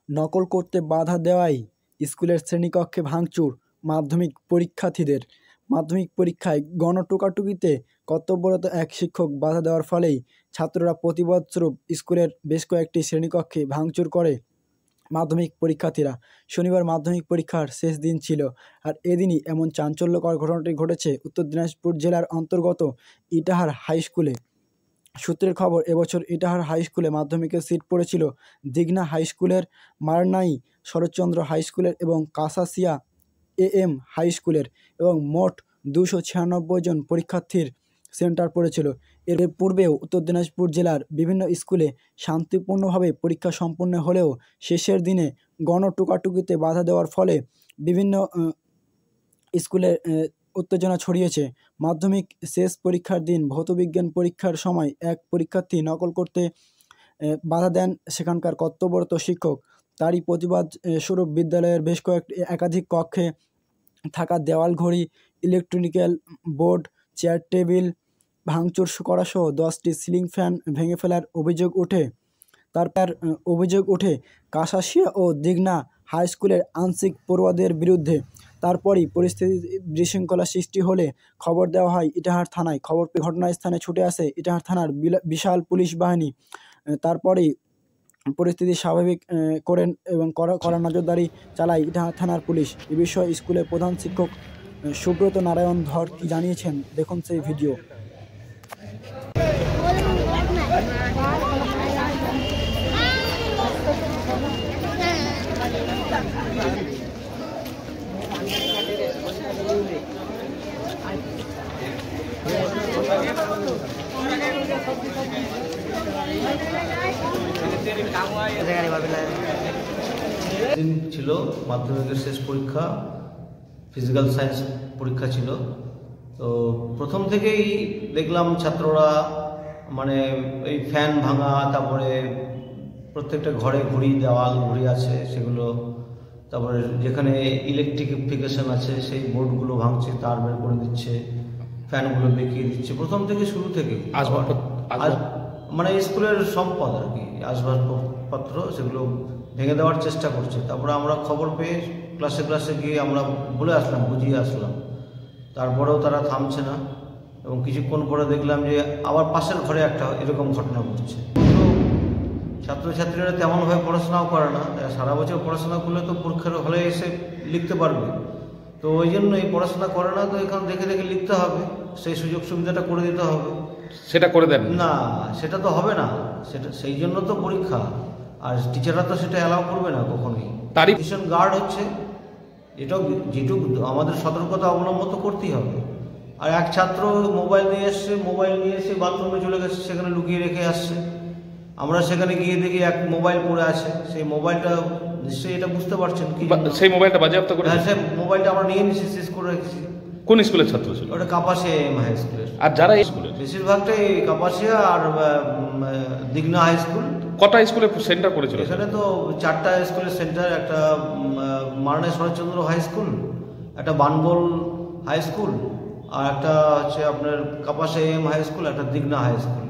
নকল করতে বাধা দেওয়ায় স্কুলের শ্রেণীকক্ষে ভাঙচুর। মাধ্যমিক পরীক্ষায় গণটোকাটুকিতে কর্তব্যরত এক শিক্ষক বাধা দেওয়ার ফলেই ছাত্ররা প্রতিবাদস্বরূপ স্কুলের বেশ কয়েকটি শ্রেণীকক্ষে ভাঙচুর করে মাধ্যমিক পরীক্ষার্থীরা। শনিবার মাধ্যমিক পরীক্ষার শেষ দিন ছিল, আর এদিনই এমন চাঞ্চল্যকর ঘটনাটি ঘটেছে উত্তর দিনাজপুর জেলার অন্তর্গত ইটাহার হাই স্কুলে। সূত্রের খবর, এবছর ইটাহার হাই স্কুলে মাধ্যমিকের সিট পড়েছিল দিঘনা হাই স্কুলের, মারনাই শরৎচন্দ্র হাই স্কুলের এবং কাসাসিয়া AM হাই স্কুলের এবং মোট 296 জন পরীক্ষার্থীর সেন্টার পড়েছিল। এর পূর্বেও উত্তর দিনাজপুর জেলার বিভিন্ন স্কুলে শান্তিপূর্ণভাবে পরীক্ষা সম্পন্ন হলেও শেষের দিনে গণটোকাটুকিতে বাধা দেওয়ার ফলে বিভিন্ন স্কুলে উত্তেজনা ছড়িয়েছে। মাধ্যমিক শেষ পরীক্ষার দিন ভৌতবিজ্ঞান পরীক্ষার সময় এক পরীক্ষার্থী নকল করতে বাধা দেন সেখানকার কর্তব্যরত শিক্ষক। তারই প্রতিবাদ স্বরূপ বিদ্যালয়ের বেশ একাধিক কক্ষে থাকা দেওয়াল ঘড়ি, ইলেকট্রনিক্যাল বোর্ড, চেয়ার টেবিল ভাঙচুর করা সহ 10টি সিলিং ফ্যান ভেঙে ফেলার অভিযোগ ওঠে কাসাসিয়া ও দিঘনা হাই স্কুলের আংশিক পড়ুয়াদের বিরুদ্ধে। তারপরই পরিস্থিতি বিশৃঙ্খলা সৃষ্টি হলে খবর দেওয়া হয় ইটাহার থানায়। খবর পেয়ে ঘটনাস্থানে ছুটে আসে ইটাহার থানার বিশাল পুলিশ বাহিনী। তারপরেই পরিস্থিতি স্বাভাবিক করেন এবং কড়া নজরদারি চালায় ইটাহার থানার পুলিশ। এ বিষয়ে স্কুলের প্রধান শিক্ষক সুব্রত নারায়ণ ধর কি জানিয়েছেন, দেখুন সেই ভিডিও। দিন ছিল মাধ্যমিকের শেষ পরীক্ষা, ফিজিক্যাল সায়েন্স পরীক্ষা ছিল। তো প্রথম থেকেই দেখলাম ছাত্ররা মানে এই ফ্যান ভাঙা, তারপরে প্রত্যেকটা ঘরে ঘড়ি, দেওয়াল ঘড়ি আছে সেগুলো, তারপরে যেখানে ইলেকট্রিফিকেশন আছে সেই বোর্ডগুলো ভাঙছে, তার বের করে দিচ্ছে, ফ্যানগুলো বেঁকিয়ে দিচ্ছে। প্রথম থেকে শুরু থেকে মানে স্কুলের সম্পদ আর কি, আসবাবপত্র সেগুলো ভেঙে দেওয়ার চেষ্টা করছে। তারপরে আমরা খবর পেয়ে ক্লাসে গিয়ে আমরা বলে আসলাম, বুঝিয়ে আসলাম। তারপরেও তারা থামছে না এবং কিছুক্ষণ পরে দেখলাম যে আবার পাশের ঘরে একটা এরকম ঘটনা ঘটছে। ছাত্রছাত্রীরা তেমনভাবে পড়াশোনাও করে না, সারা বছর পড়াশোনা করলে তো পরীক্ষার হলে এসে লিখতে পারবে, তো ওই জন্য এই পড়াশোনা করে না, তো এখানে দেখে দেখে লিখতে হবে, সেই সুযোগ সুবিধাটা করে দিতে হবে। সেটা করে দেন না, সেটা তো হবে না, সেটা সেই জন্য তো পরীক্ষা, আর টিচাররা তো সেটা অ্যালাউ করবে না কখনোই। তারই ভীষণ গার্ড হচ্ছে, যেটুকু আমাদের সতর্কতা অবলম্বন তো করতেই হবে। আর এক ছাত্র মোবাইল নিয়ে এসে বাথরুমে চলে গেছে, সেখানে লুকিয়ে রেখে আসছে। আমরা সেখানে গিয়ে দেখি এক মোবাইল পড়ে আছে, সেই মোবাইলটা নিশ্চয়ই এটা বুঝতে পারছেন কি, সেই মোবাইলটা বাজেয়াপ্ত করে। হ্যাঁ, সেই মোবাইলটা আমরা নিয়ে নিয়েছি, শেষ করে রেখেছি। কোন স্কুলের ছাত্র ছিল ওটা? কাপাসিয়া AM হাই স্কুলের। আর যারা এই স্কুলের বেশিরভাগটাই কাপাসিয়া আর দিঘনা হাই স্কুল। কটা স্কুলে সেন্টার করেছিল? এখানে তো 4টা স্কুলের সেন্টার, একটা মারনাই শরৎচন্দ্র হাই স্কুল, একটা বানবল হাই স্কুল, আর একটা হচ্ছে আপনার কাপাসিয়া AM হাই স্কুল, একটা দিঘনা হাই স্কুল।